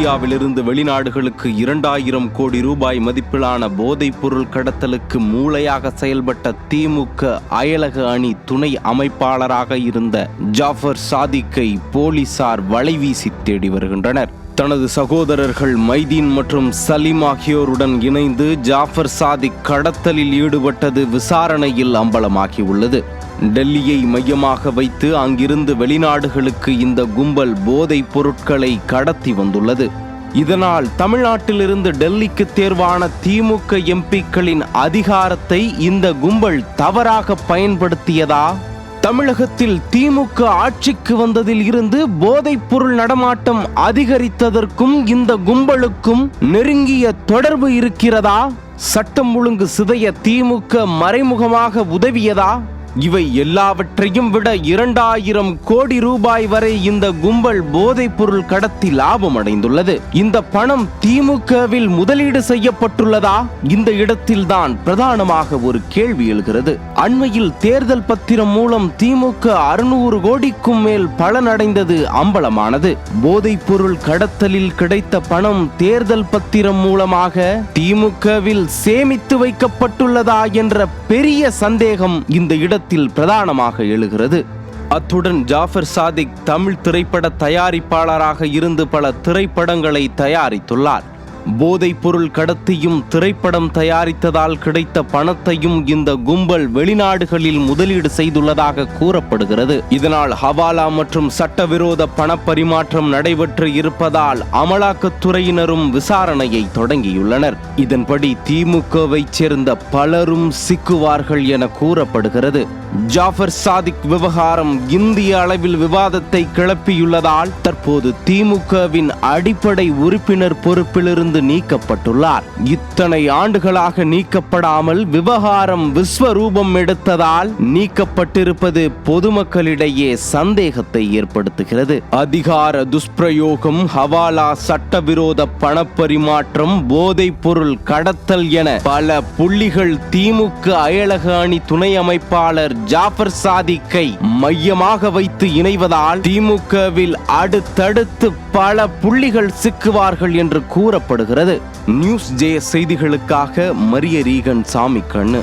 இந்தியாவிலிருந்து வெளிநாடுகளுக்கு 2000 கோடி ரூபாய் மதிப்பிலான போதைப் பொருள் கடத்தலுக்கு மூளையாக செயல்பட்ட திமுக அயலக அணி துணை அமைப்பாளராக இருந்த ஜாஃபர் சாதிக்கை போலீசார் வலைவீசி தேடி வருகின்றனர். தனது சகோதரர்கள் மைதீன் மற்றும் சலீம் ஆகியோருடன் இணைந்து ஜாஃபர் சாதிக் கடத்தலில் ஈடுபட்டது விசாரணையில் அம்பலமாகியுள்ளது. டெல்லியை மையமாக வைத்து அங்கிருந்து வெளிநாடுகளுக்கு இந்த கும்பல் போதைப் பொருட்களை கடத்தி வந்துள்ளது. இதனால் தமிழ்நாட்டிலிருந்து டெல்லிக்கு தேர்வான திமுக எம்பிக்களின் அதிகாரத்தை இந்த கும்பல் தவறாக பயன்படுத்தியதா? தமிழகத்தில் திமுக ஆட்சிக்கு வந்ததில் இருந்து போதைப் பொருள் நடமாட்டம் அதிகரித்ததற்கும் இந்த கும்பலுக்கும் நெருங்கிய தொடர்பு இருக்கிறதா? சட்டம் ஒழுங்கு சிதைய திமுக மறைமுகமாக உதவியதா? இவை எல்லாவற்றையும் விட 2000 கோடி ரூபாய் வரை இந்த கும்பல் போதைப் பொருள் கடத்தி லாபம் அடைந்துள்ளது. இந்த பணம் திமுகவில் முதலீடு செய்யப்பட்டுள்ளதா? இந்த இடத்தில்தான் பிரதானமாக ஒரு கேள்வி எழுகிறது. அண்மையில் தேர்தல் பத்திரம் மூலம் திமுக 600 கோடிக்கும் மேல் பலனடைந்தது அம்பலமானது. போதைப் பொருள் கடத்தலில் கிடைத்த பணம் தேர்தல் பத்திரம் மூலமாக திமுகவில் சேமித்து வைக்கப்பட்டுள்ளதா என்ற பெரிய சந்தேகம் இந்த இடத்தில் பிரதானமாக எழுகிறது. அத்துடன் ஜாஃபர் சாதிக் தமிழ் திரைப்பட தயாரிப்பாளராக இருந்து பல திரைப்படங்களை தயாரித்துள்ளார். போதைப் பொருள் கடத்தியும் திரைப்படம் தயாரித்ததால் கிடைத்த பணத்தையும் இந்த கும்பல் வெளிநாடுகளில் முதலீடு செய்துள்ளதாக கூறப்படுகிறது. இதனால் ஹவாலா மற்றும் சட்டவிரோத பணப்பரிமாற்றம் நடைபெற்று இருப்பதால் அமலாக்கத்துறையினரும் விசாரணையை தொடங்கியுள்ளனர். இதன்படி திமுகவை சேர்ந்த பலரும் சிக்குவார்கள் என கூறப்படுகிறது. ஜாஃபர் சாதிக் விவகாரம் இந்திய அளவில் விவாதத்தை கிளப்பியுள்ளதால் தற்போது திமுகவின் அடிப்படை உறுப்பினர் பொறுப்பிலிருந்து நீக்கப்பட்டுள்ளார். இத்தனை ஆண்டுகளாக நீக்கப்படாமல் விவகாரம் விஸ்வரூபம் எடுத்ததால் நீக்கப்பட்டிருப்பது பொதுமக்களிடையே சந்தேகத்தை ஏற்படுத்துகிறது. அதிகார துஷ்பிரயோகம், ஹவாலா, சட்டவிரோத பணப்பரிமாற்றம், போதைப் பொருள் கடத்தல் என பல புள்ளிகள் திமுக அயலக அணி துணை அமைப்பாளர் ஜாஃபர் சாதிக்கை மையமாக வைத்து இணைவதால் திமுகவில் அடுத்தடுத்து பல புள்ளிகள் சிக்குவார்கள் என்று கூறப்படுகிறது. நியூஸ் ஜே செய்திகளுக்காக மரிய ரீகன் சாமி கண்ணு.